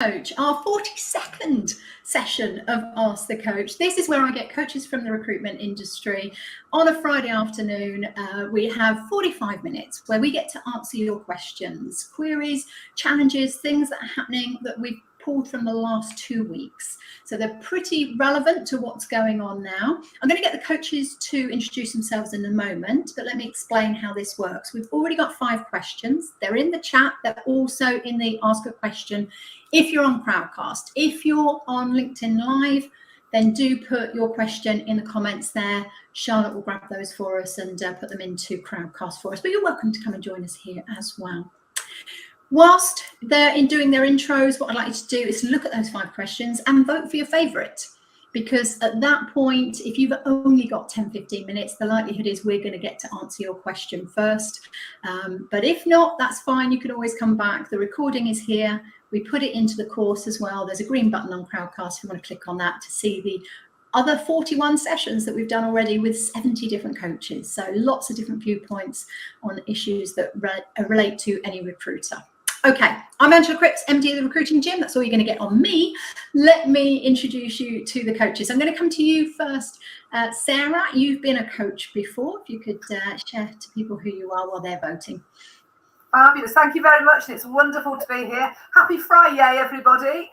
Coach, our 42nd session of Ask the Coach. This is where I get coaches from the recruitment industry on a Friday afternoon. We have 45 minutes where we get to answer your questions, queries, challenges, things that are happening that we've pulled from the last 2 weeks. So they're pretty relevant to what's going on now. I'm going to get the coaches to introduce themselves in a moment, but let me explain how this works. We've already got 5 questions. They're in the chat. They're also in the Ask a Question. If you're on Crowdcast, if you're on LinkedIn Live, then do put your question in the comments there. Charlotte will grab those for us and put them into Crowdcast for us. But you're welcome to come and join us here as well. Whilst they're doing their intros, what I'd like you to do is look at those 5 questions and vote for your favourite. Because at that point, if you've only got 10, 15 minutes, the likelihood is we're going to get to answer your question first. But if not, that's fine. You can always come back. The recording is here. We put it into the course as well. There's a green button on Crowdcast if you want to click on that to see the other 41 sessions that we've done already with 70 different coaches. So lots of different viewpoints on issues that relate to any recruiter. Okay, I'm Angela Cripps, MD of the Recruiting Gym. That's all you're going to get on me. Let me introduce you to the coaches. I'm going to come to you first. Sarah, you've been a coach before. If you could share to people who you are while they're voting. Fabulous. Thank you very much. And it's wonderful to be here. Happy Friday, everybody.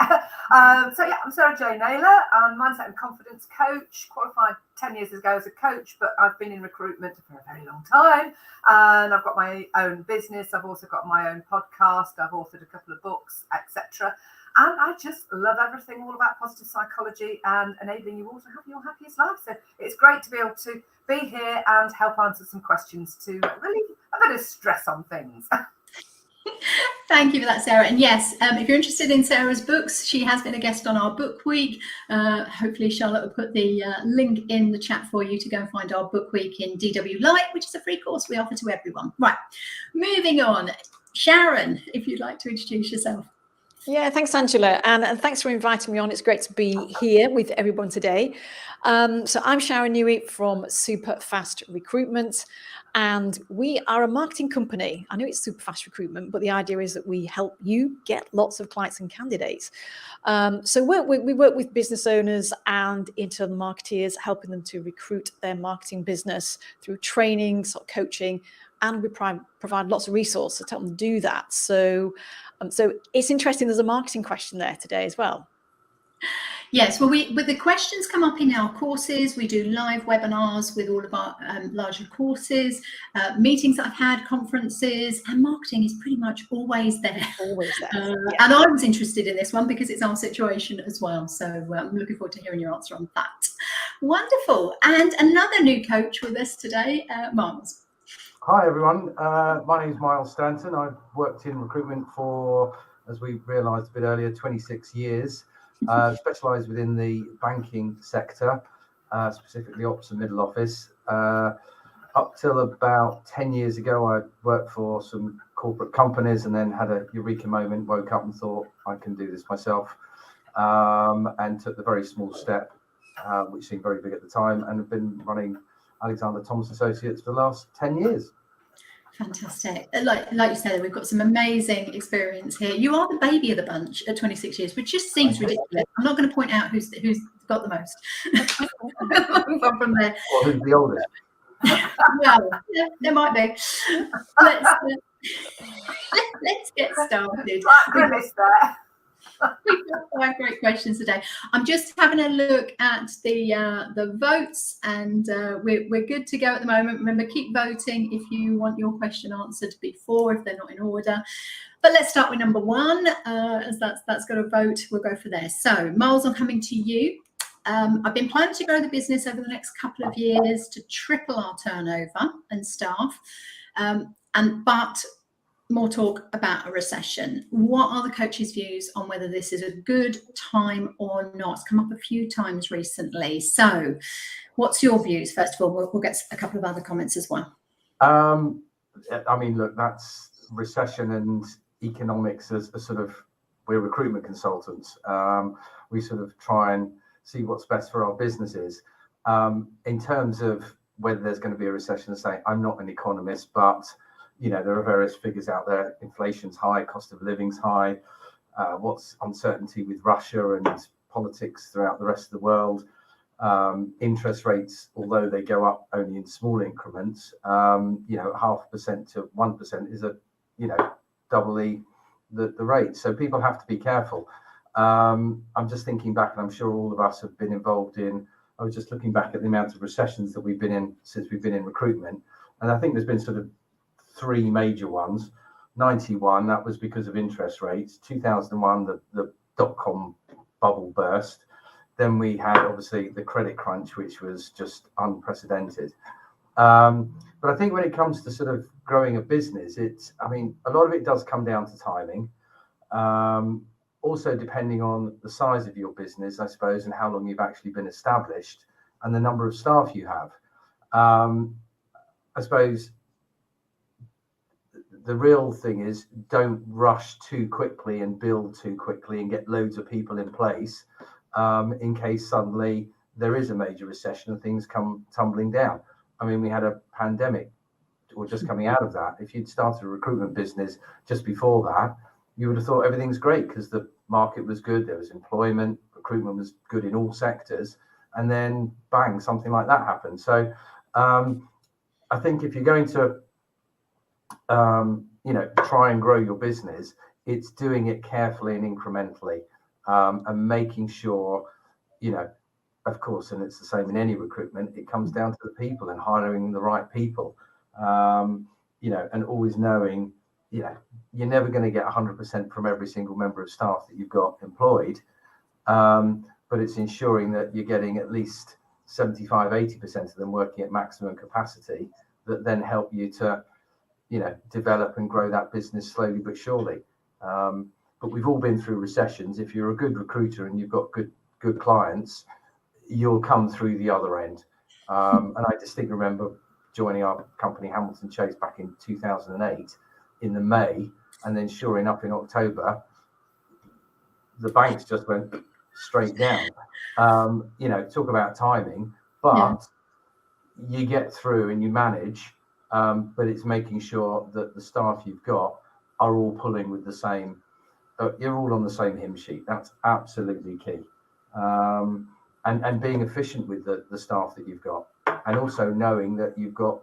I'm Sarah J Naylor. I'm mindset and confidence coach, qualified 10 years ago as a coach, but I've been in recruitment for a very long time. And I've got my own business. I've also got my own podcast. I've authored a couple of books, etc. And I just love everything all about positive psychology and enabling you all to have your happiest life. So it's great to be able to be here and help answer some questions to relieve a bit of stress on things. Thank you for that, Sarah. And yes, if you're interested in Sarah's books, she has been a guest on our book week. Hopefully Charlotte will put the link in the chat for you to go and find our book week in DW Lite, which is a free course we offer to everyone. Right, moving on. Sharon, if you'd like to introduce yourself. Yeah, thanks, Angela. And thanks for inviting me on. It's great to be here with everyone today. So I'm Sharon Newey from Super Fast Recruitment, and we are a marketing company. I know it's Super Fast Recruitment, but the idea is that we help you get lots of clients and candidates. So we work with business owners and internal marketeers, helping them to recruit their marketing business through training, sort of coaching, and we provide lots of resources to help them do that. So it's interesting. There's a marketing question there today as well. Yes, well, with the questions come up in our courses. We do live webinars with all of our larger courses, meetings that I've had, conferences, and marketing is pretty much always there. Always there. Yeah. And I was interested in this one because it's our situation as well. So I'm looking forward to hearing your answer on that. Wonderful. And another new coach with us today, Miles. Hi, everyone. My name is Miles Stanton. I've worked in recruitment for, as we realised a bit earlier, 26 years. Specialised within the banking sector, specifically ops and middle office. Up till about 10 years ago, I worked for some corporate companies and then had a eureka moment, woke up and thought, I can do this myself, and took the very small step, which seemed very big at the time, and have been running Alexander Thomas Associates for the last 10 years. Fantastic. Like you said, we've got some amazing experience here. You are the baby of the bunch at 26 years, which just seems ridiculous. I'm not going to point out who's got the most. From there. Well, who's the oldest? Well, yeah, there might be. Let's get started. We've got 5 great questions today. I'm just having a look at the votes, and we're good to go at the moment. Remember, keep voting if you want your question answered before, if they're not in order. But let's start with number 1, as that's got a vote. We'll go for there. So, Miles, I'm coming to you. I've been planning to grow the business over the next couple of years to triple our turnover and staff, but more talk about a recession. What are the coaches' views on whether this is a good time or not? It's come up a few times recently. So what's your views? First of all, we'll get a couple of other comments as well. I mean, look, that's recession and economics as a sort of, we're recruitment consultants. We sort of try and see what's best for our businesses. In terms of whether there's going to be a recession, say, I'm not an economist, but you know, there are various figures out there. Inflation's high, cost of living's high. what's uncertainty with Russia and politics throughout the rest of the world. Interest rates, although they go up only in small increments, 0.5% to 1% is double the rate. So people have to be careful. I'm just thinking back, and I'm sure all of us have been involved in. I was just looking back at the amount of recessions that we've been in since we've been in recruitment, and I think there's been sort of 3 major ones. 91, that was because of interest rates. 2001, the dot-com bubble burst. Then we had obviously the credit crunch, which was just unprecedented. But I think when it comes to sort of growing a business, a lot of it does come down to timing. Also depending on the size of your business, I suppose, and how long you've actually been established and the number of staff you have. I suppose the real thing is, don't rush too quickly and build too quickly and get loads of people in place in case suddenly there is a major recession and things come tumbling down. I mean, we had a pandemic, or just coming out of that. If you'd started a recruitment business just before that, you would have thought everything's great because the market was good, there was employment, recruitment was good in all sectors, and then bang, something like that happened. So I think if you're going to try and grow your business, it's doing it carefully and incrementally, and making sure, of course, and it's the same in any recruitment, it comes down to the people and hiring the right people, and always knowing, you're never going to get 100% from every single member of staff that you've got employed, but it's ensuring that you're getting at least 75-80% of them working at maximum capacity that then help you to develop and grow that business slowly but surely. But we've all been through recessions. If you're a good recruiter and you've got good clients, you'll come through the other end. And I distinctly remember joining our company, Hamilton Chase, back in 2008 in the May, and then sure enough in October, the banks just went straight down. Talk about timing, but you get through and you manage. But it's making sure that the staff you've got are all pulling with the same, you're all on the same hymn sheet. That's absolutely key. And being efficient with the staff that you've got, and also knowing that you've got,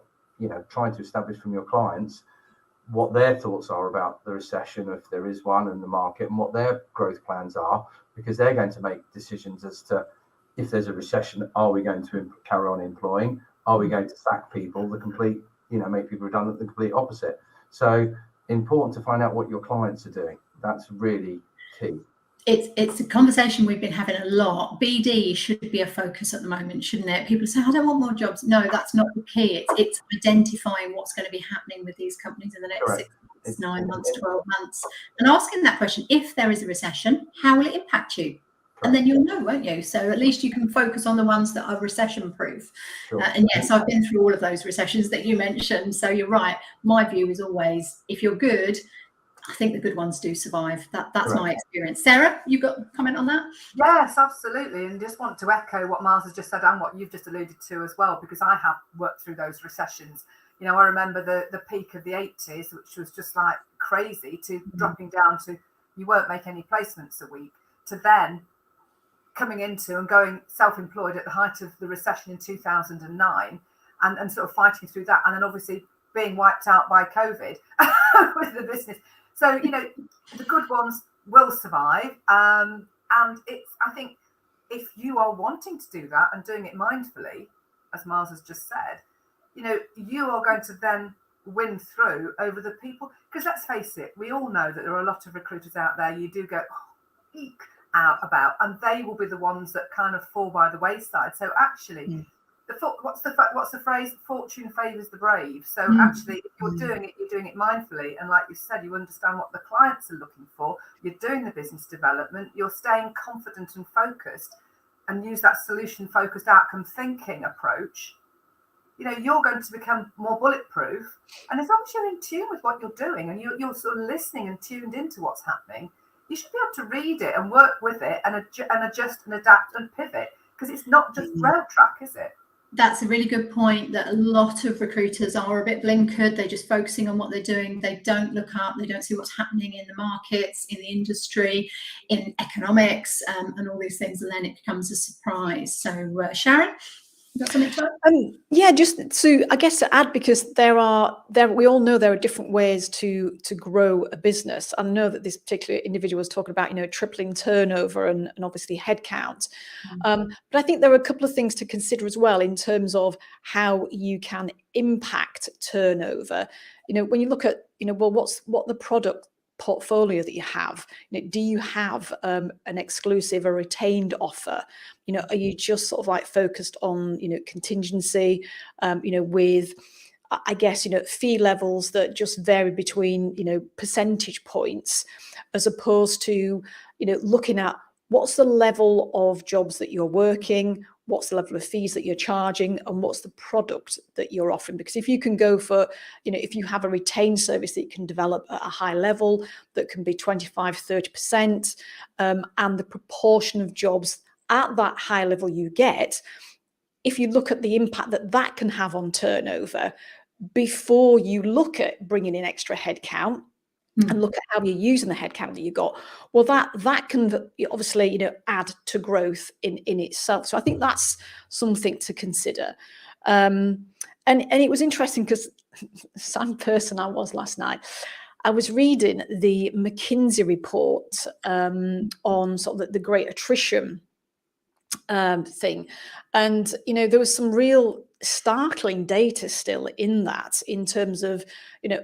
trying to establish from your clients what their thoughts are about the recession, if there is one, in the market, and what their growth plans are, because they're going to make decisions as to, if there's a recession, are we going to carry on employing? Are we going to sack people? The complete, make people redundant, the complete opposite. So important to find out what your clients are doing. That's really key. It's a conversation we've been having a lot. BD should be a focus at the moment, shouldn't it? People say, I don't want more jobs. No, that's not the key. It's identifying what's going to be happening with these companies in the next 6 months, 9 months, 12 months, and asking that question: if there is a recession, how will it impact you? And then you'll know, won't you? So at least you can focus on the ones that are recession proof. Sure. And yes, I've been through all of those recessions that you mentioned. So you're right. My view is always, if you're good, I think the good ones do survive. That's my experience. Sarah, you got a comment on that? Yes, absolutely. And just want to echo what Miles has just said and what you've just alluded to as well, because I have worked through those recessions. I remember the peak of the 80s, which was just like crazy, to dropping down to you won't make any placements a week, to then coming into and going self-employed at the height of the recession in 2009 and sort of fighting through that, and then obviously being wiped out by COVID with the business. So, the good ones will survive. And I think if you are wanting to do that and doing it mindfully, as Miles has just said, you are going to then win through over the people. Because let's face it, we all know that there are a lot of recruiters out there. You do go, eek out about, and they will be the ones that kind of fall by the wayside. So actually, what's the phrase? Fortune favours the brave. So actually, if you're doing it mindfully, and like you said, you understand what the clients are looking for. You're doing the business development. You're staying confident and focused, and use that solution-focused outcome thinking approach. You're going to become more bulletproof. And as long as you're in tune with what you're doing and you're sort of listening and tuned into what's happening, you should be able to read it and work with it and adjust and adapt and pivot, because it's not just rail track, is it? That's a really good point, that a lot of recruiters are a bit blinkered. They're just focusing on what they're doing. They don't look up. They don't see what's happening in the markets, in the industry, in economics, and all these things. And then it becomes a surprise. So, Sharon, you got something to add? Yeah, just to, I guess, to add, because we all know there are different ways to grow a business. I know that this particular individual was talking about, tripling turnover and obviously headcount. But I think there are a couple of things to consider as well in terms of how you can impact turnover. When you look at, what the product portfolio that you have, do you have an exclusive or retained offer? Are you just sort of like focused on contingency, with, I guess, fee levels that just vary between percentage points, as opposed to looking at what's the level of jobs that you're working, what's the level of fees that you're charging, and what's the product that you're offering? Because if you can go for, if you have a retained service that you can develop at a high level that can be 25-30%, and the proportion of jobs at that high level you get, if you look at the impact that that can have on turnover before you look at bringing in extra headcount, and look at how you're using the headcount that you got, well, that can obviously add to growth in itself. So I think that's something to consider. And it was interesting because some person I was last night, I was reading the McKinsey report on sort of the great attrition thing, and there was some real startling data still in that, in terms of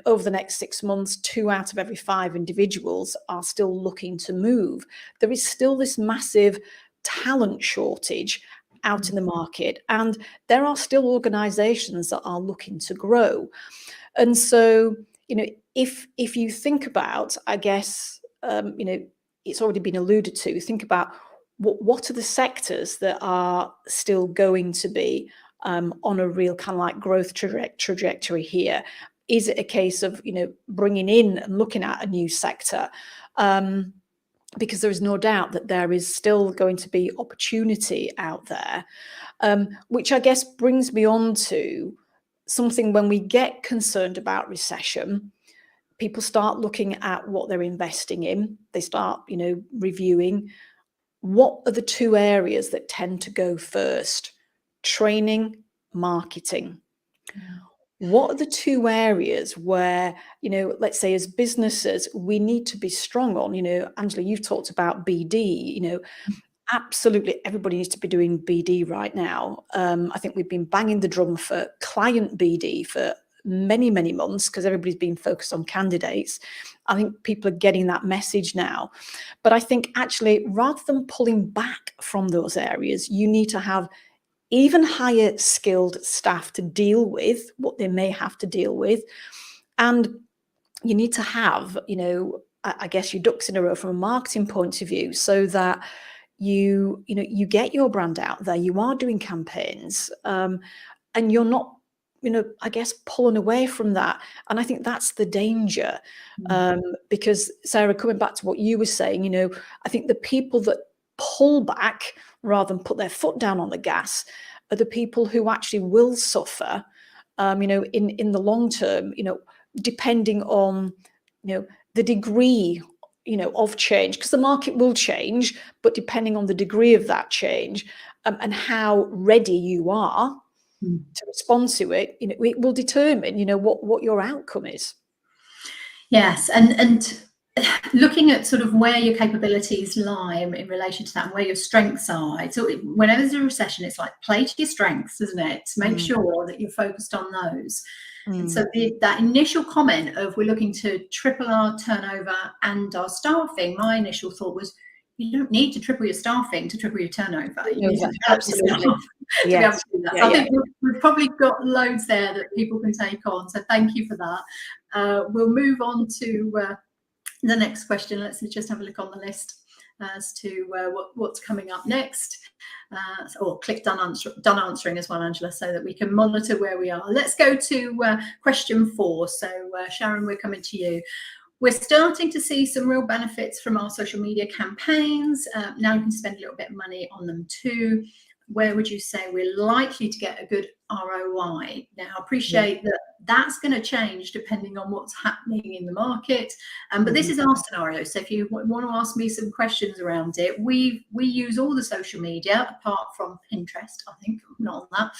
over the next 6 months, 2 out of every 5 individuals are still looking to move. There is still this massive talent shortage out in the market, and there are still organizations that are looking to grow. And so if you think about, I guess, it's already been alluded to, think about what are the sectors that are still going to be on a real kind of like growth trajectory here? Is it a case of bringing in and looking at a new sector? Because there is no doubt that there is still going to be opportunity out there, which I guess brings me on to something. When we get concerned about recession, people start looking at what they're investing in. They start reviewing what are the 2 areas that tend to go first: training, marketing. What are the 2 areas where, let's say as businesses, we need to be strong on? Angela, you've talked about BD, absolutely everybody needs to be doing BD right now. I think we've been banging the drum for client BD for many, many months because everybody's been focused on candidates. I think people are getting that message now. But I think actually, rather than pulling back from those areas, you need to have even higher skilled staff to deal with what they may have to deal with. And you need to have, I guess, your ducks in a row from a marketing point of view, so that you get your brand out there, you are doing campaigns, and you're not, I guess, pulling away from that. And I think that's the danger. Because Sarah, coming back to what you were saying, I think the people that pull back rather than put their foot down on the gas are the people who actually will suffer, in the long term, depending on, the degree, of change, because the market will change, but depending on the degree of that change, and how ready you are to respond to it, it will determine, what your outcome is. Yes, and looking at sort of where your capabilities lie in relation to that, and where your strengths are. So whenever there's a recession, it's like play to your strengths, isn't it? To make sure that you're focused on those. And so that initial comment of we're looking to triple our turnover and our staffing, my initial thought was, you don't need to triple your staffing to triple your turnover. You need to absolutely to be able to do that. So I think we've probably got loads there that people can take on. So thank you for that. We'll move on to the next question. Let's just have a look on the list as to what's coming up next. Or click done answering as well, Angela, so that we can monitor where we are. Let's go to question 4. So Sharon, we're coming to you. We're starting to see some real benefits from our social media campaigns. Now you can spend a little bit of money on them too. where would you say we're likely to get a good ROI? Now, I appreciate that that's going to change depending on what's happening in the market. But this is our scenario. So if you want to ask me some questions around it, we use all the social media apart from Pinterest, I think, not on that,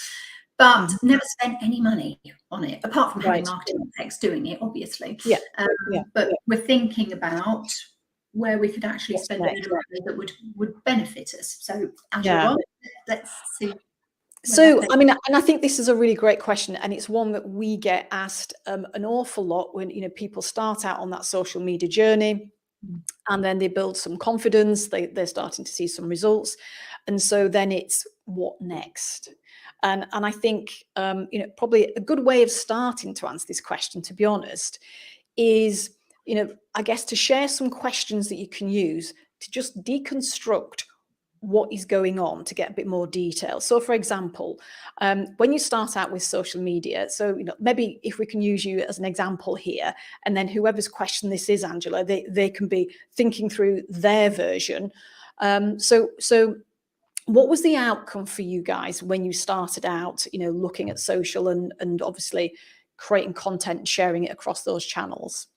but never spent any money on it apart from having marketing execs doing it, obviously. But we're thinking about where we could actually spend money that would benefit us. So Angela, let's see. So, I mean, and I think this is a really great question, and it's one that we get asked an awful lot when, you know, people start out on that social media journey, and then they build some confidence, they're starting to see some results, and so then it's what next? And I think, you know, probably a good way of starting to answer this question, to be honest, is, you know, I guess to share some questions that you can use to just deconstruct what is going on, to get a bit more detail. So, for example, when you start out with social media, so, you know, maybe if we can use you as an example here, and then whoever's question this is, Angela, they can be thinking through their version. So what was the outcome for you guys when you started out, you know, looking at social and obviously creating content and sharing it across those channels?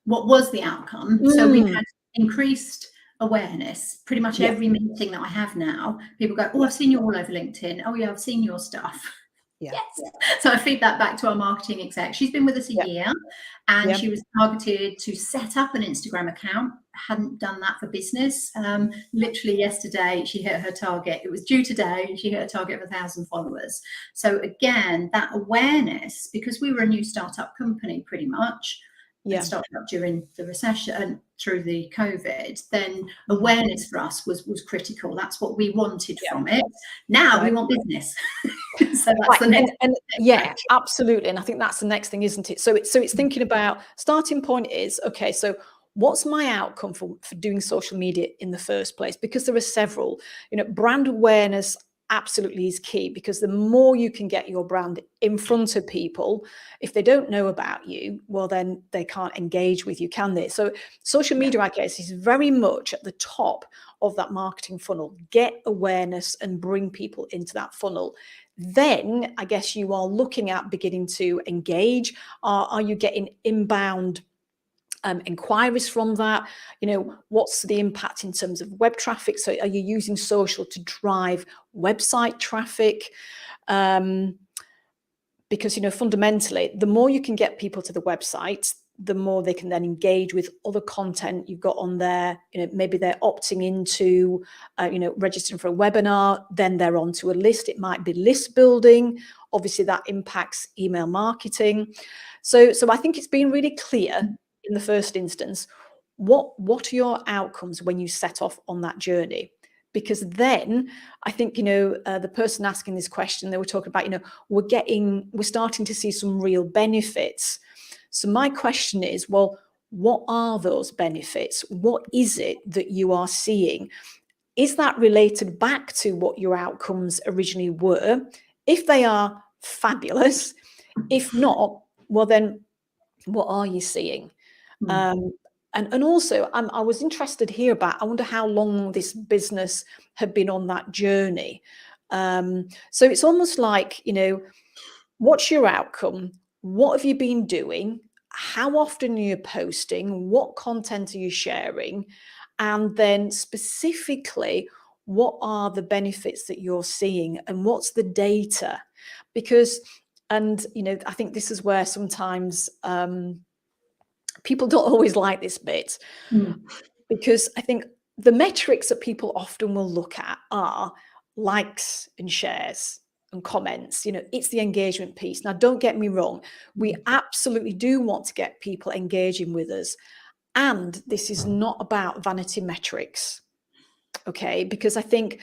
What was the outcome? So we had increased awareness. Pretty much every meeting that I have now, people go, oh, I've seen you all over LinkedIn. Oh yeah, I've seen your stuff. Yes. So I feed that back to our marketing exec. She's been with us a year, and she was targeted to set up an Instagram account. Hadn't done that for business. Literally yesterday, she hit her target. It was due today, and she hit a target of 1,000 followers. So again, that awareness, because we were a new startup company pretty much, and started up during the recession, through the COVID, then awareness for us was critical. That's what we wanted from it. Now we want business. So that's the next. And absolutely. And I think that's the next thing, isn't it? So it's thinking about, starting point is, okay, so what's my outcome for doing social media in the first place? Because there are several, you know, brand awareness absolutely is key, because the more you can get your brand in front of people, if they don't know about you, well, then they can't engage with you, can they? So social media, I guess, is very much at the top of that marketing funnel. Get awareness and bring people into that funnel. Then I guess you are looking at beginning to engage. Are you getting inbound inquiries from that? You know, what's the impact in terms of web traffic? So are you using social to drive website traffic? Because, you know, fundamentally, the more you can get people to the website, the more they can then engage with other content you've got on there. You know, maybe they're opting into, you know, registering for a webinar, then they're onto a list. It might be list building. Obviously, that impacts email marketing. So I think it's been really clear in the first instance, what are your outcomes when you set off on that journey? Because then I think, you know, the person asking this question, they were talking about, you know, we're starting to see some real benefits. So my question is, well, what are those benefits? What is it that you are seeing? Is that related back to what your outcomes originally were? If they are, fabulous. If not, well, then what are you seeing? And also, I was interested to hear about, I wonder how long this business had been on that journey. So it's almost like, you know, what's your outcome? What have you been doing? How often are you posting? What content are you sharing? And then specifically, what are the benefits that you're seeing, and what's the data? Because, and, you know, I think this is where sometimes people don't always like this bit, because I think the metrics that people often will look at are likes and shares and comments. You know, it's the engagement piece. Now, don't get me wrong. We absolutely do want to get people engaging with us. And this is not about vanity metrics. Okay, because I think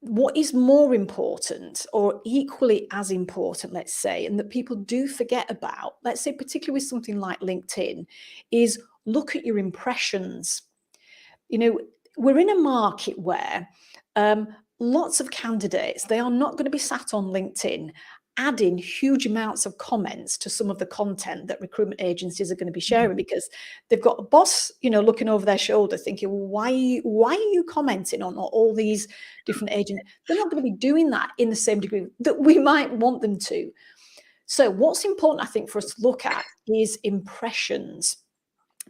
what is more important, or equally as important, let's say, and that people do forget about, let's say particularly with something like LinkedIn, is look at your impressions. You know, we're in a market where lots of candidates, they are not going to be sat on LinkedIn adding huge amounts of comments to some of the content that recruitment agencies are going to be sharing, because they've got a boss, looking over their shoulder thinking, well, why are you commenting on all these different agents? They're not going to be doing that in the same degree that we might want them to. So what's important, I think, for us to look at is impressions.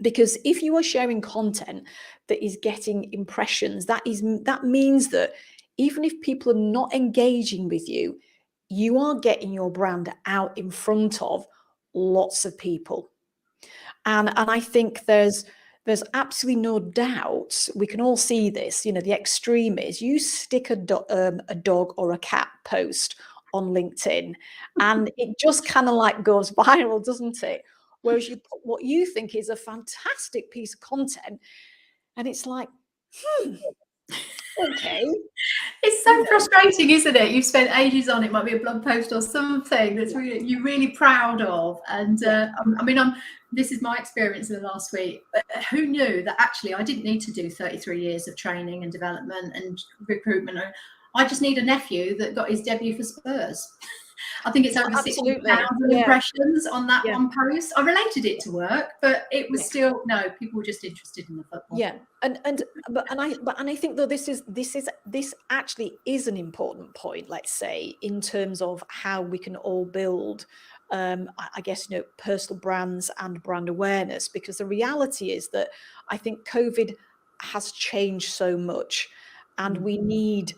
Because if you are sharing content that is getting impressions, that means that even if people are not engaging with you, you are getting your brand out in front of lots of people. And I think there's absolutely no doubt, we can all see this, the extreme is you stick a dog or a cat post on LinkedIn and it just kind of like goes viral, doesn't it? Whereas you put what you think is a fantastic piece of content and it's like, okay. It's so frustrating, isn't it? You've spent ages on it, might be a blog post or something that's you're really proud of. And this is my experience in the last week. But who knew that actually I didn't need to do 33 years of training and development and recruitment. I just need a nephew that got his debut for Spurs. I think it's over 60,000 impressions on that one post. I related it to work, but it was still people were just interested in the football. Yeah, and I think though this actually is an important point. Let's say in terms of how we can all build, I guess personal brands and brand awareness, because the reality is that I think COVID has changed so much, and we need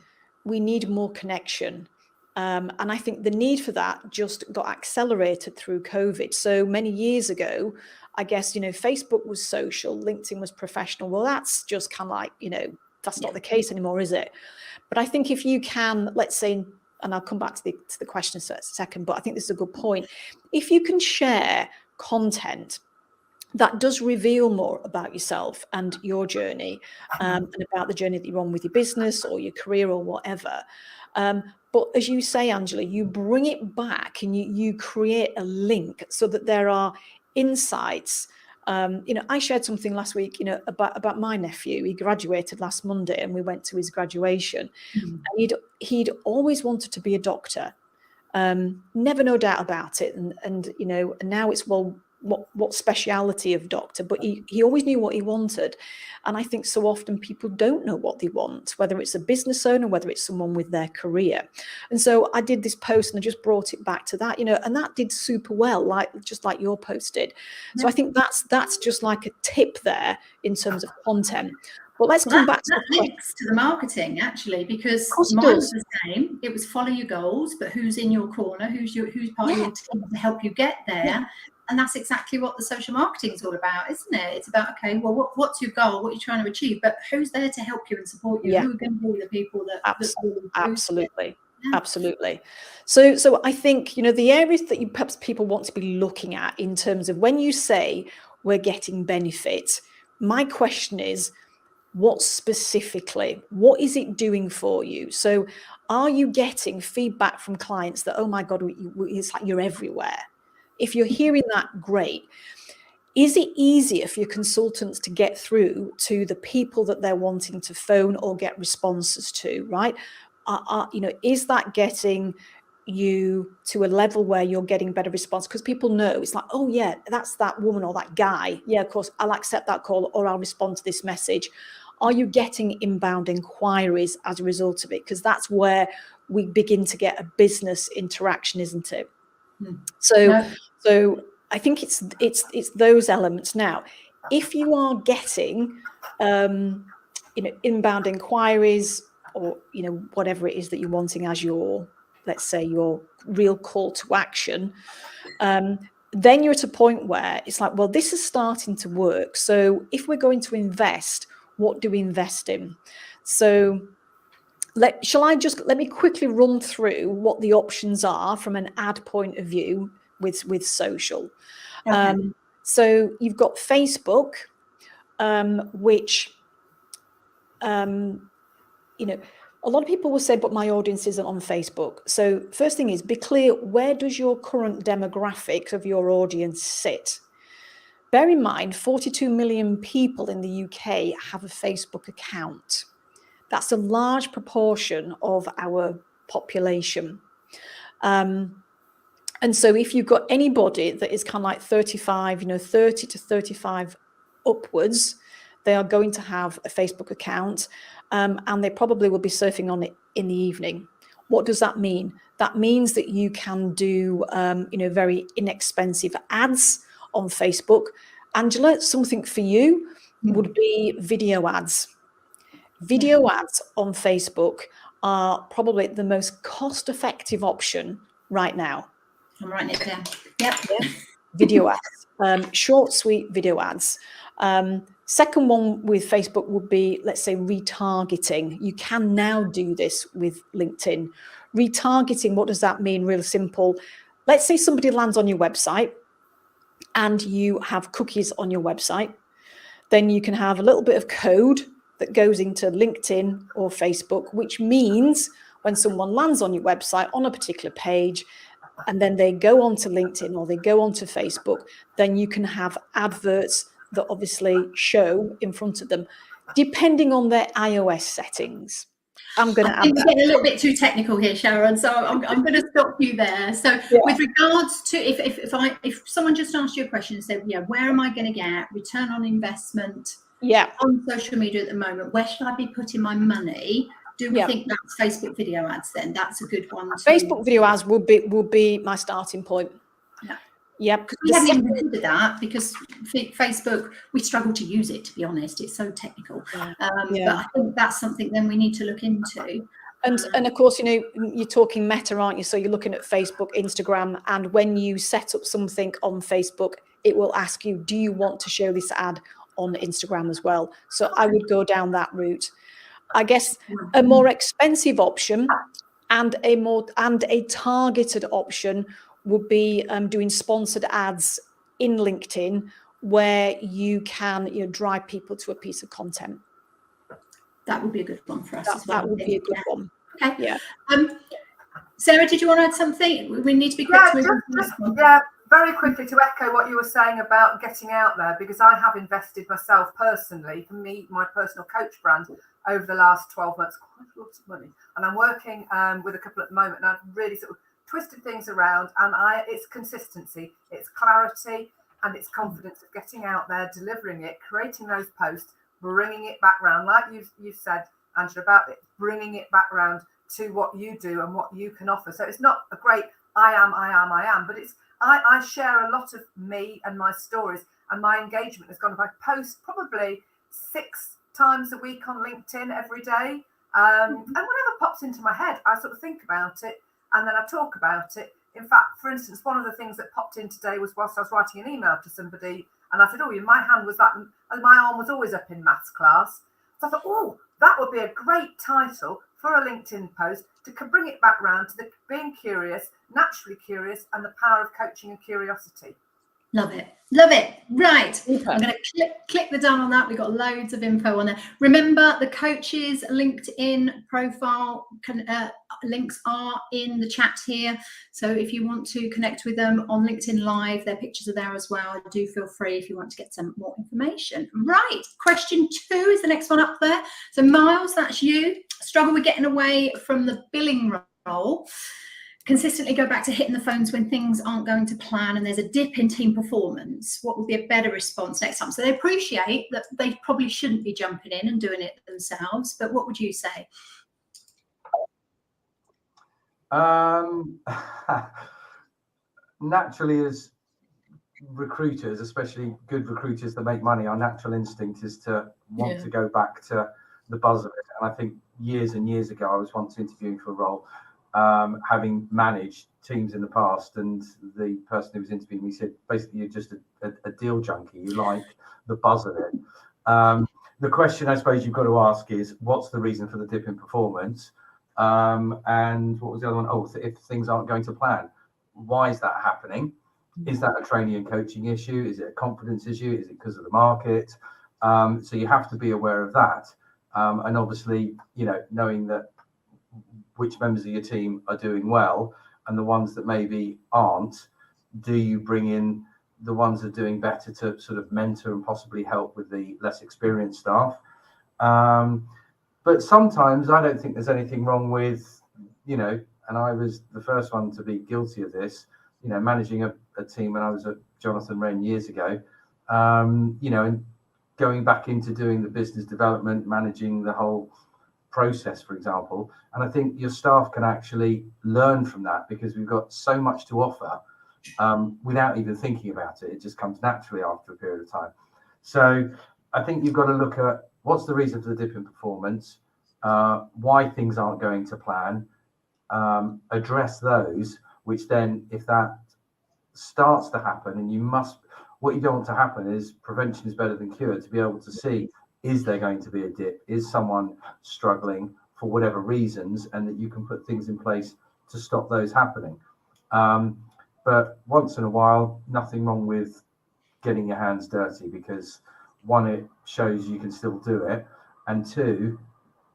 more connection. And I think the need for that just got accelerated through COVID. So many years ago, I guess, Facebook was social, LinkedIn was professional. Well, that's just kind of like, that's not the case anymore, is it? But I think if you can, let's say, and I'll come back to the question in a second, but I think this is a good point. If you can share content that does reveal more about yourself and your journey, and about the journey that you're on with your business or your career or whatever. But as you say, Angela, you bring it back and you create a link so that there are insights. I shared something last week, about my nephew. He graduated last Monday and we went to his graduation. And he'd always wanted to be a doctor. Never no doubt about it. And now it's, well, what speciality of doctor, but he always knew what he wanted. And I think so often people don't know what they want, whether it's a business owner, whether it's someone with their career. And so I did this post and I just brought it back to that, and that did super well, just like your post did. So I think that's just like a tip there in terms of content. Well, let's come back to that links to the marketing, actually, because mine was the same. It was follow your goals, but who's in your corner, who's part of your team to help you get there. Yeah. And that's exactly what the social marketing is all about, isn't it? It's about, okay, well, what's your goal? What are you trying to achieve? But who's there to help you and support you? Yeah. Who are going to be the people that absolutely. Yeah. Absolutely. So I think, the areas that perhaps people want to be looking at in terms of when you say we're getting benefit, my question is, what specifically? What is it doing for you? So are you getting feedback from clients that, oh my God, it's like you're everywhere? If you're hearing that, great. Is it easier for your consultants to get through to the people that they're wanting to phone or get responses to, right? Is that getting you to a level where you're getting better response? Because people know it's like, oh yeah, that's that woman or that guy. Yeah, of course, I'll accept that call or I'll respond to this message. Are you getting inbound inquiries as a result of it? Because that's where we begin to get a business interaction, isn't it? So I think it's those elements. Now, if you are getting inbound inquiries or whatever it is that you're wanting as your, let's say, your real call to action, then you're at a point where it's like, well, this is starting to work. So if we're going to invest, what do we invest in? So let me quickly run through what the options are from an ad point of view with social. Okay. So you've got Facebook, which a lot of people will say, but my audience isn't on Facebook. So first thing is, be clear, where does your current demographic of your audience sit? Bear in mind, 42 million people in the UK have a Facebook account. That's a large proportion of our population. And so if you've got anybody that is kind of like 35, 30 to 35 upwards, they are going to have a Facebook account, and they probably will be surfing on it in the evening. What does that mean? That means that you can do, very inexpensive ads on Facebook. Angela, something for you would be video ads. Video ads on Facebook are probably the most cost-effective option right now. I'm writing it down. Yep. Yeah. Video ads, short, sweet video ads. Second one with Facebook would be, let's say, retargeting. You can now do this with LinkedIn. Retargeting, what does that mean? Real simple. Let's say somebody lands on your website and you have cookies on your website. Then you can have a little bit of code that goes into LinkedIn or Facebook, which means when someone lands on your website on a particular page, and then they go onto LinkedIn or they go onto Facebook, then you can have adverts that obviously show in front of them, depending on their iOS settings. I'm going to add that. We're getting a little bit too technical here, Sharon, so I'm going to stop you there. So with regards to if someone just asked you a question and said, where am I going to get return on investment on social media at the moment? Where should I be putting my money? Do we think that's Facebook video ads then? That's a good one. Facebook video ads will be my starting point. Yeah. Yep. Because we haven't even considered that, because Facebook, we struggle to use it, to be honest. It's so technical. But I think that's something then we need to look into. And of course, you're talking Meta, aren't you? So you're looking at Facebook, Instagram, and when you set up something on Facebook, it will ask you, do you want to show this ad on Instagram as well? So I would go down that route. I guess a more expensive option and a targeted option would be doing sponsored ads in LinkedIn, where you can drive people to a piece of content. That would be a good one for us as well. That would be a good one. Okay. Yeah. Sarah, did you want to add something? We need to be quick to move on to this one. Very quickly to echo what you were saying about getting out there, because I have invested myself personally, for me, my personal coach brand, over the last 12 months, quite a lot of money. And I'm working with a couple at the moment, and I've really sort of twisted things around, and it's consistency, it's clarity, and it's confidence of getting out there, delivering it, creating those posts, bringing it back round, like you've said, Angela, about it, bringing it back round to what you do and what you can offer. So it's not a great I am, but it's I share a lot of me and my stories, and my engagement has gone. If I post probably 6 times a week on LinkedIn every day, and whatever pops into my head, I sort of think about it, and then I talk about it. In fact, for instance, one of the things that popped in today was whilst I was writing an email to somebody, and I said, my hand was that, and my arm was always up in maths class. So I thought, that would be a great title for a LinkedIn post to bring it back round to the being curious, naturally curious, and the power of coaching and curiosity. Love it. Love it. Right. Super. I'm going to click the done on that. We've got loads of info on there. Remember, the coach's LinkedIn profile links are in the chat here. So if you want to connect with them on LinkedIn Live, their pictures are there as well. Do feel free if you want to get some more information. Right. Question 2 is the next one up there. So Miles, that's you. Struggle with getting away from the billing role. Consistently go back to hitting the phones when things aren't going to plan and there's a dip in team performance. What would be a better response next time? So they appreciate that they probably shouldn't be jumping in and doing it themselves, but what would you say? Naturally, as recruiters, especially good recruiters that make money, our natural instinct is to want to go back to the buzz of it. And I think years and years ago, I was once interviewing for a role, having managed teams in the past, and the person who was interviewing me said, basically, you're just a deal junkie. You like the buzz of it. The question I suppose you've got to ask is, what's the reason for the dip in performance? And what was the other one? Oh, if things aren't going to plan, why is that happening? Is that a training and coaching issue? Is it a confidence issue? Is it because of the market? So you have to be aware of that. And obviously, knowing that which members of your team are doing well and the ones that maybe aren't, do you bring in the ones that are doing better to sort of mentor and possibly help with the less experienced staff? But sometimes I don't think there's anything wrong with, and I was the first one to be guilty of this, managing a team when I was at Jonathan Wren years ago, and going back into doing the business development, managing the whole process, for example. And I think your staff can actually learn from that, because we've got so much to offer without even thinking about it. It just comes naturally after a period of time. So I think you've got to look at what's the reason for the dip in performance, why things aren't going to plan, address those, which then, if that starts to happen, and what you don't want to happen is prevention is better than cure, to be able to see, is there going to be a dip? Is someone struggling for whatever reasons? And that you can put things in place to stop those happening. But once in a while, nothing wrong with getting your hands dirty, because one, it shows you can still do it, and two,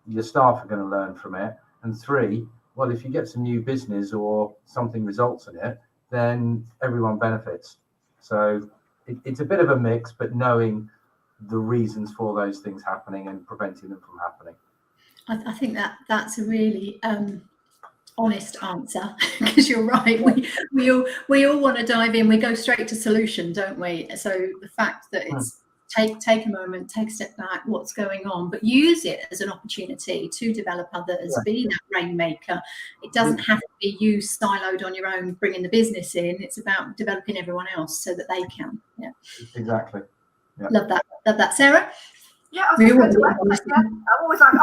your staff are going to learn from it, and three, well, if you get some new business or something results in it, then everyone benefits. So it's a bit of a mix, but knowing the reasons for those things happening and preventing them from happening. I think that's a really honest answer, because you're right. We all want to dive in. We go straight to solution, don't we? So the fact that it's take a moment, take a step back, what's going on, but use it as an opportunity to develop others, be that rainmaker. It doesn't have to be you siloed on your own, bringing the business in. It's about developing everyone else so that they can. Yeah, exactly. Yeah. Love that, Sarah. Yeah, I've always got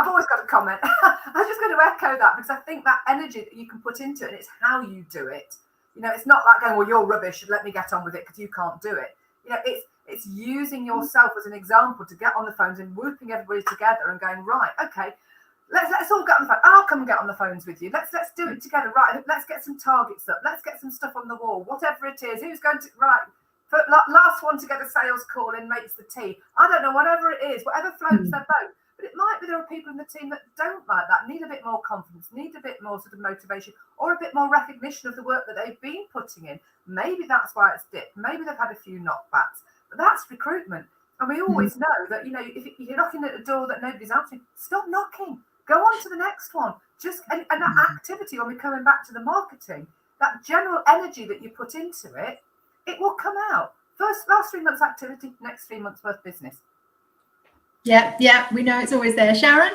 a comment. I'm just going to echo that, because I think that energy that you can put into it, and it's how you do it. It's not like going, well, you're rubbish, let me get on with it because you can't do it. It's using yourself as an example to get on the phones and whooping everybody together and going, right, okay, let's all get on the phone. I'll come and get on the phones with you. Let's do it together. Right, let's get some targets up. Let's get some stuff on the wall. Whatever it is, who's going to last one to get a sales call in makes the tea. I don't know, whatever it is, whatever floats their boat. But it might be there are people in the team that don't like that, need a bit more confidence, need a bit more sort of motivation, or a bit more recognition of the work that they've been putting in. Maybe that's why it's dipped. Maybe they've had a few knockbacks. But that's recruitment. And we always know that, if you're knocking at a door that nobody's answering, stop knocking. Go on to the next one. And that activity, when we're coming back to the marketing, that general energy that you put into it, it will come out. Last 3 months activity, next 3 months worth business. Yeah, we know it's always there. Sharon?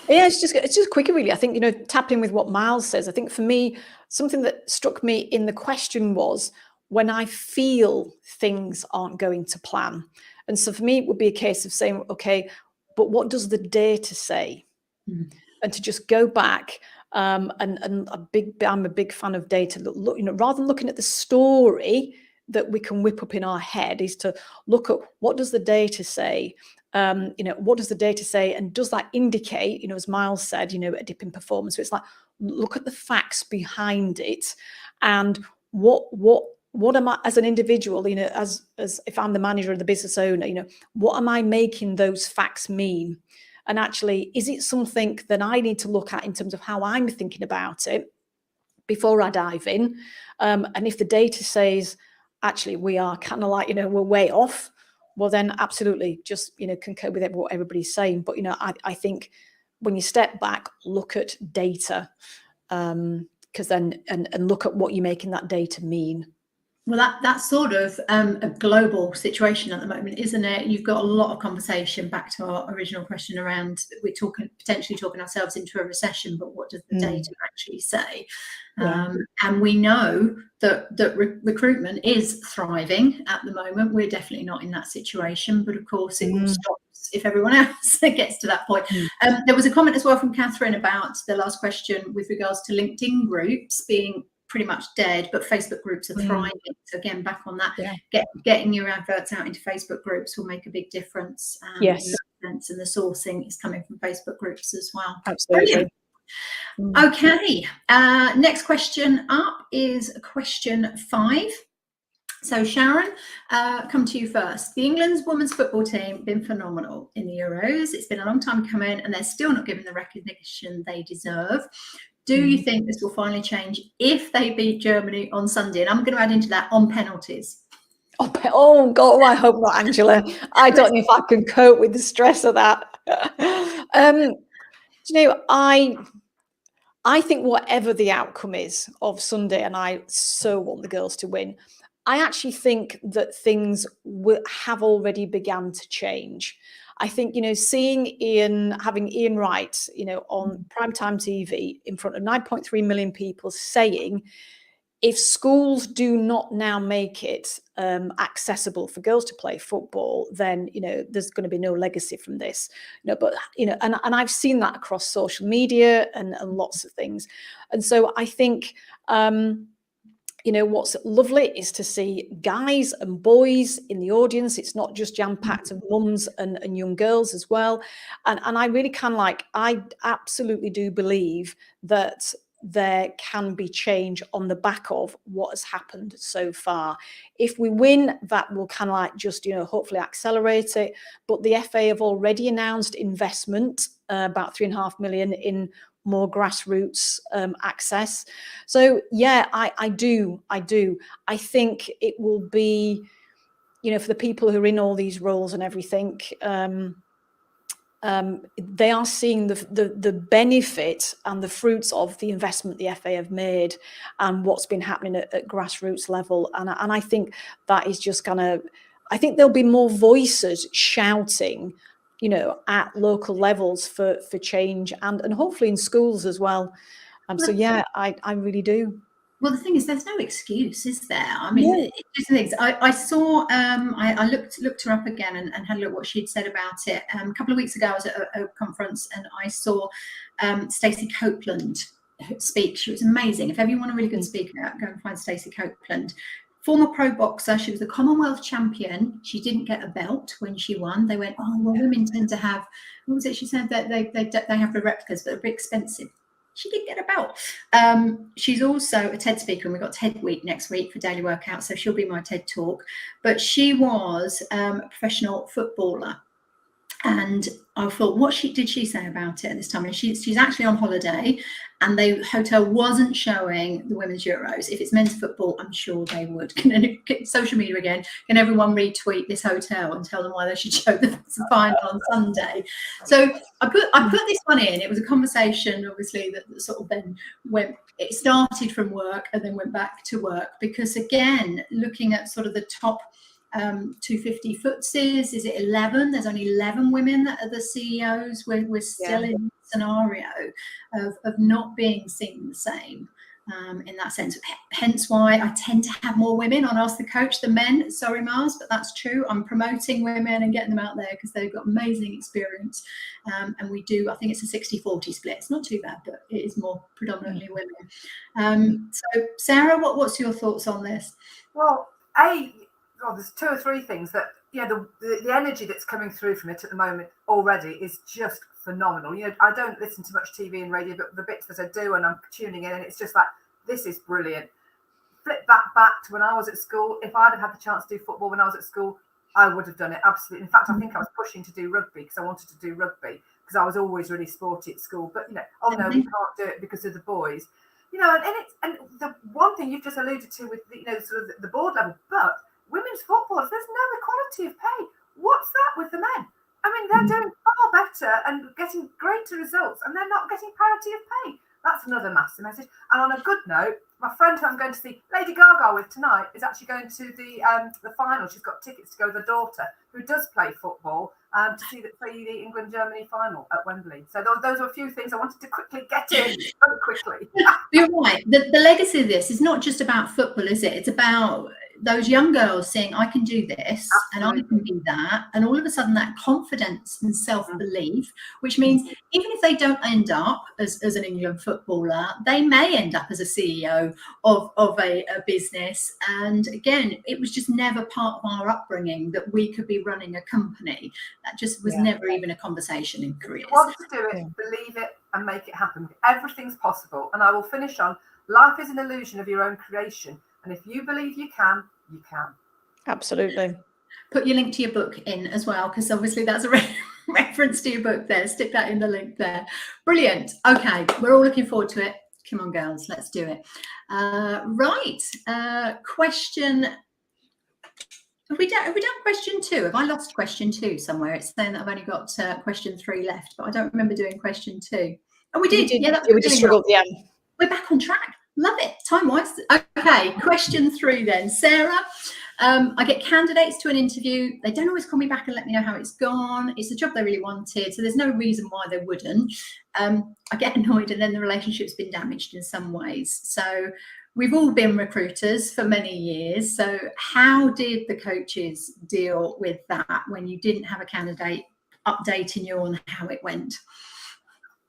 Yeah, it's just quicker, really. I think, tapping with what Miles says, I think for me, something that struck me in the question was when I feel things aren't going to plan. And so for me, it would be a case of saying, okay, but what does the data say? And to just go back, and I'm a big fan of data. Look, rather than looking at the story that we can whip up in our head, is to look at what does the data say. What does the data say, and does that indicate, as Miles said, a dip in performance? So it's like, look at the facts behind it, and what am I as an individual, as if I'm the manager or the business owner, what am I making those facts mean? And actually, is it something that I need to look at in terms of how I'm thinking about it before I dive in? And if the data says, actually, we are kind of like, we're way off, well, then absolutely just, concur with what everybody's saying. But, I think when you step back, look at data, because then, and look at what you're making that data mean. Well, that's sort of a global situation at the moment, isn't it? You've got a lot of conversation, back to our original question, around we're potentially talking ourselves into a recession, but what does the data actually say? Yeah. And we know that recruitment is thriving at the moment. We're definitely not in that situation, but of course it all stops if everyone else gets to that point. There was a comment as well from Catherine about the last question with regards to LinkedIn groups being pretty much dead, but Facebook groups are thriving. So again, back on that, getting your adverts out into Facebook groups will make a big difference. Yes. And the sourcing is coming from Facebook groups as well. Absolutely. Okay. Next question up is question 5. So Sharon, come to you first. The England's women's football team been phenomenal in the Euros. It's been a long time coming, and they're still not given the recognition they deserve. Do you think this will finally change if they beat Germany on Sunday? And I'm going to add into that, on penalties. Oh God, I hope not, Angela. I don't know if I can cope with the stress of that. I think whatever the outcome is of Sunday, and I so want the girls to win, I actually think that things have already begun to change. I think, seeing having Ian Wright, on primetime TV in front of 9.3 million people saying, if schools do not now make it accessible for girls to play football, then there's going to be no legacy from this. But and I've seen that across social media and lots of things. And so I think what's lovely is to see guys and boys in the audience. It's not just jam-packed of mums and young girls as well. And I really I absolutely do believe that there can be change on the back of what has happened so far. If we win, that will just hopefully accelerate it. But the FA have already announced investment, about 3.5 million in more grassroots access. So yeah, I do. I think it will be, for the people who are in all these roles and everything, they are seeing the benefit and the fruits of the investment the FA have made and what's been happening at grassroots level. And I think that is just I think there'll be more voices shouting, at local levels for change and hopefully in schools as well. So yeah, I really do. Well, the thing is, there's no excuse, is there? I mean, just things. I saw. I looked her up again and had a look what she'd said about it. A couple of weeks ago, I was at a conference and I saw Stacy Copeland speak. She was amazing. If ever you want a really good speaker, go and find Stacy Copeland. Former pro boxer. She was the Commonwealth champion. She didn't get a belt when she won. They went, oh well, women tend to have. What was it? She said that they have the replicas, but they're a bit expensive. She did get a belt. She's also a TED speaker, and we've got TED Week next week for Daily Workout, so she'll be my TED Talk. But she was a professional footballer. And I thought, what did she say about it at this time? And she's actually on holiday, and the hotel wasn't showing the women's Euros. If it's men's football, I'm sure they would. Social media again, can everyone retweet this hotel and tell them why they should show the final on Sunday? So I put this one in. It was a conversation, obviously, that sort of then went. It started from work and then went back to work, because again, looking at sort of the top 250 footsies, is it 11? There's only 11 women that are the CEOs. We're still in a scenario of not being seen the same in that sense. Hence why I tend to have more women on Ask the Coach than men. Sorry, Mars, but that's true. I'm promoting women and getting them out there because they've got amazing experience. And we do, I think it's a 60-40 split. It's not too bad, but it is more predominantly women. So Sarah, what's your thoughts on this? Well, there's 2 or 3 things that, the energy that's coming through from it at the moment already is just phenomenal. I don't listen to much TV and radio, but the bits that I do, and I'm tuning in, and it's just like, this is brilliant. Flip that back to when I was at school. If I'd have had the chance to do football when I was at school, I would have done it, absolutely. In fact, I think I was pushing to do rugby because I wanted to do rugby because I was always really sporty at school. But, oh no, we can't do it because of the boys. And the one thing you've just alluded to with, sort of the board level, but women's footballers, there's no equality of pay. What's that with the men? I mean, they're doing far better and getting greater results, and they're not getting parity of pay. That's another massive message. And on a good note, my friend who I'm going to see Lady Gaga with tonight is actually going to the final. She's got tickets to go with her daughter, who does play football, to see the England-Germany final at Wembley. So those are a few things I wanted to quickly get in very quickly. You're right. The legacy of this is not just about football, is it? It's about those young girls saying, I can do this. Absolutely. And I can do that. And all of a sudden that confidence and self-belief, which means even if they don't end up as an England footballer, they may end up as a CEO of a business. And again, it was just never part of our upbringing that we could be running a company. That just was never even a conversation in careers. If you want to do it, believe it and make it happen. Everything's possible. And I will finish on, life is an illusion of your own creation. And if you believe you can, you can. Absolutely. Put your link to your book in as well, because obviously that's a reference to your book there. Stick that in the link there. Brilliant. Okay, we're all looking forward to it. Come on, girls, let's do it. Right. Question. Have we done question 2? Have I lost question 2 somewhere? It's saying that I've only got question 3 left, but I don't remember doing question 2. Oh, we did. Yeah, that was we just struggled. Yeah. We're back on track. Love it. Time-wise. Okay, question 3 then. Sarah, I get candidates to an interview. They don't always call me back and let me know how it's gone. It's a job they really wanted, so there's no reason why they wouldn't. I get annoyed, and then the relationship's been damaged in some ways. So we've all been recruiters for many years. So how did the coaches deal with that when you didn't have a candidate updating you on how it went?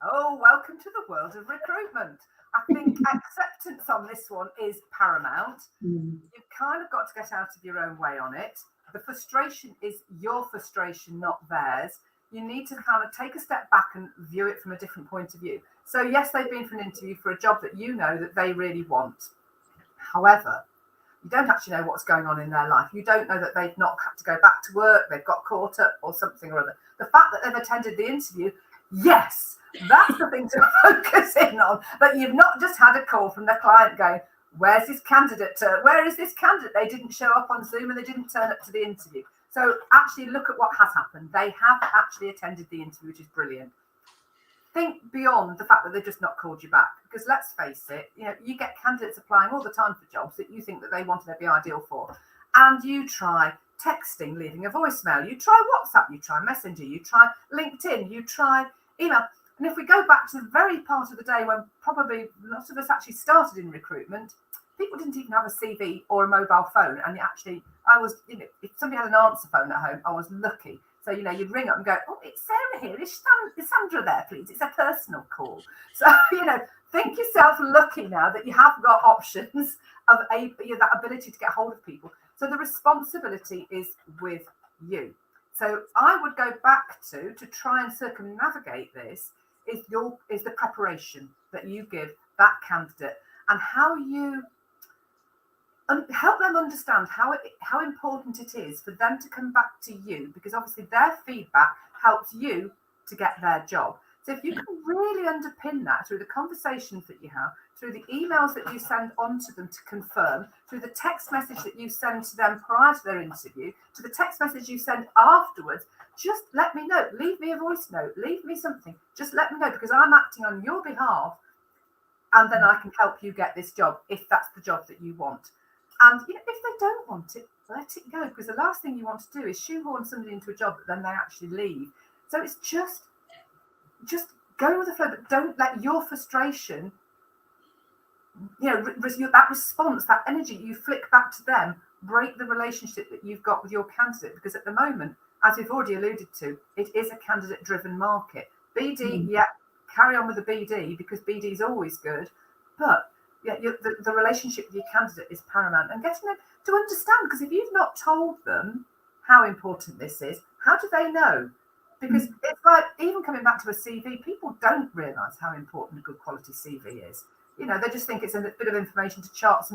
Oh, welcome to the world of recruitment. I think acceptance on this one is paramount. You've kind of got to get out of your own way on it. The frustration is your frustration, not theirs. You need to kind of take a step back and view it from a different point of view. So yes, they've been for an interview for a job that you know that they really want. However, you don't actually know what's going on in their life. You don't know that they've not had to go back to work, they've got caught up or something or other. The fact that they've attended the interview, yes, that's the thing to focus in on. But you've not just had a call from the client going, where's this candidate? Where is this candidate? They didn't show up on Zoom and they didn't turn up to the interview. So actually look at what has happened. They have actually attended the interview, which is brilliant. Think beyond the fact that they've just not called you back, because let's face it, you get candidates applying all the time for jobs that you think that they want to be ideal for, and you try texting, leaving a voicemail, you try WhatsApp, you try Messenger, you try LinkedIn, you try email. And if we go back to the very part of the day when probably lots of us actually started in recruitment, people didn't even have a CV or a mobile phone. And if somebody had an answer phone at home, I was lucky. So, you'd ring up and go, oh, it's Sarah here. Is Sandra there, please? It's a personal call. So, think yourself lucky now that you have got options of that ability to get hold of people. So the responsibility is with you. So I would go back to try and circumnavigate this is the preparation that you give that candidate and how you help them understand how important it is for them to come back to you, because obviously their feedback helps you to get their job. So if you can really underpin that through the conversations that you have, through the emails that you send on to them to confirm, through the text message that you send to them prior to their interview, to the text message you send afterwards, just let me know. Leave me a voice note. Leave me something. Just let me know, because I'm acting on your behalf, and then I can help you get this job if that's the job that you want. And if they don't want it, let it go, because the last thing you want to do is shoehorn somebody into a job that then they actually leave. So it's just go with the flow, but don't let your frustration, that response, that energy you flick back to them, break the relationship that you've got with your candidate. Because at the moment, as we've already alluded to, it is a candidate-driven market. BD, carry on with the BD, because BD is always good, but the relationship with your candidate is paramount. And getting them to understand, because if you've not told them how important this is, how do they know? Because it's like, even coming back to a CV, people don't realise how important a good quality CV is. They just think it's a bit of information to chart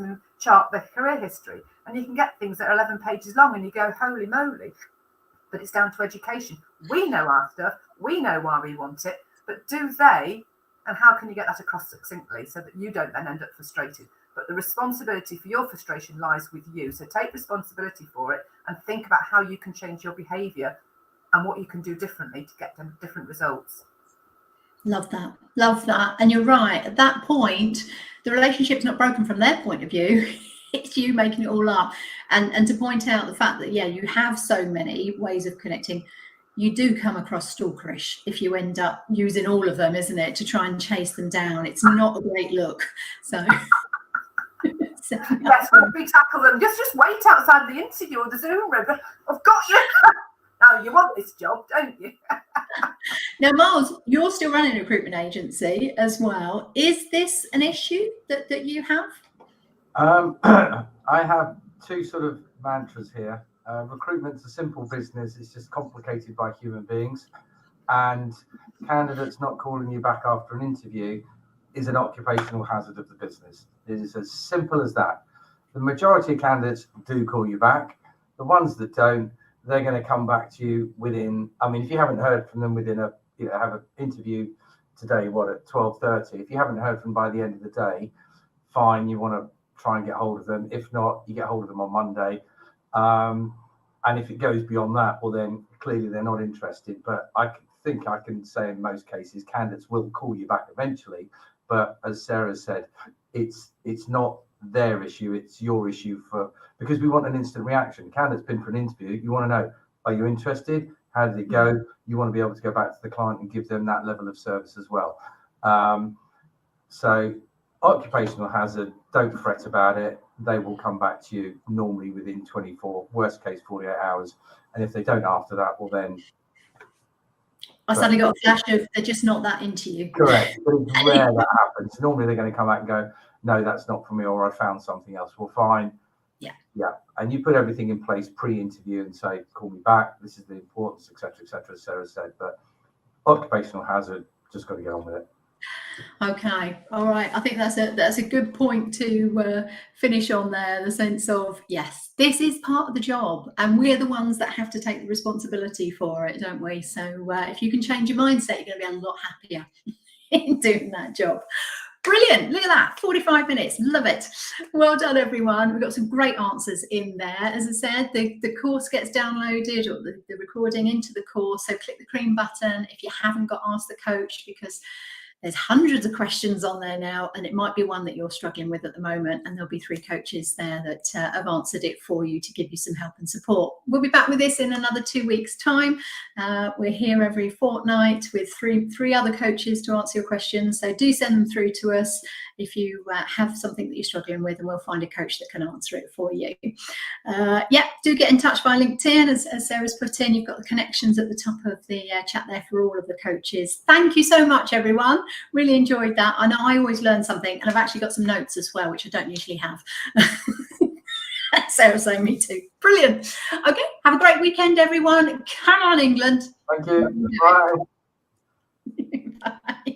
their career history. And you can get things that are 11 pages long and you go, holy moly. But it's down to education. We know our stuff. We know why we want it. But do they? And how can you get that across succinctly so that you don't then end up frustrated? But the responsibility for your frustration lies with you. So take responsibility for it and think about how you can change your behaviour and what you can do differently to get them different results. Love that. And you're right. At that point, the relationship's not broken from their point of view. It's you making it all up. And to point out the fact that, you have so many ways of connecting. You do come across stalkerish if you end up using all of them, isn't it, to try and chase them down. It's not a great look. So yes, when we tackle them, just wait outside the interview or the Zoom room. I've got you. Now you want this job, don't you? Now, Miles, you're still running a recruitment agency as well. Is this an issue that you have? I have two sort of mantras here. Recruitment's a simple business. It's just complicated by human beings. And candidates not calling you back after an interview is an occupational hazard of the business. It is as simple as that. The majority of candidates do call you back. The ones that don't, they're going to come back to you within, if you haven't heard from them within have an interview today, at 12:30. If you haven't heard from them by the end of the day, fine, you want to try and get hold of them. If not, you get hold of them on Monday. And if it goes beyond that, well, then clearly they're not interested. But I think I can say in most cases, candidates will call you back eventually. But as Sarah said, it's not their issue, it's your issue, because we want an instant reaction. Candidate's been for an interview, you want to know, are you interested? How did it go? You want to be able to go back to the client and give them that level of service as well. So occupational hazard, don't fret about it. They will come back to you normally within 24, worst case 48 hours. And if they don't after that, well then... I suddenly got a flash of they're just not that into you. Correct. But it's rare that happens. Normally they're going to come back and go, no, that's not for me, or I found something else. Well, fine. Yeah. And you put everything in place pre-interview and say, call me back. This is the importance, etc., as Sarah said. But occupational hazard, just got to get on with it. Okay, all right. I think that's a good point to finish on there. The sense of, yes, this is part of the job, and we're the ones that have to take the responsibility for it, don't we? So if you can change your mindset, you're going to be a lot happier in doing that job. Brilliant. Look at that. 45 minutes. Love it. Well done, everyone. We've got some great answers in there. As I said, the course gets downloaded, or the recording into the course. So click the green button if you haven't got Ask the Coach, because there's hundreds of questions on there now, and it might be one that you're struggling with at the moment, and there'll be 3 coaches there that have answered it for you to give you some help and support. We'll be back with this in another 2 weeks' time. We're here every fortnight with three other coaches to answer your questions, so do send them through to us if you have something that you're struggling with, and we'll find a coach that can answer it for you. Do get in touch via LinkedIn, as Sarah's put in. You've got the connections at the top of the chat there for all of the coaches. Thank you so much, everyone. Really enjoyed that. I know I always learn something, and I've actually got some notes as well, which I don't usually have. Sarah's saying me too. Brilliant. Okay, have a great weekend, everyone. Come on, England. Thank you. Bye. Bye.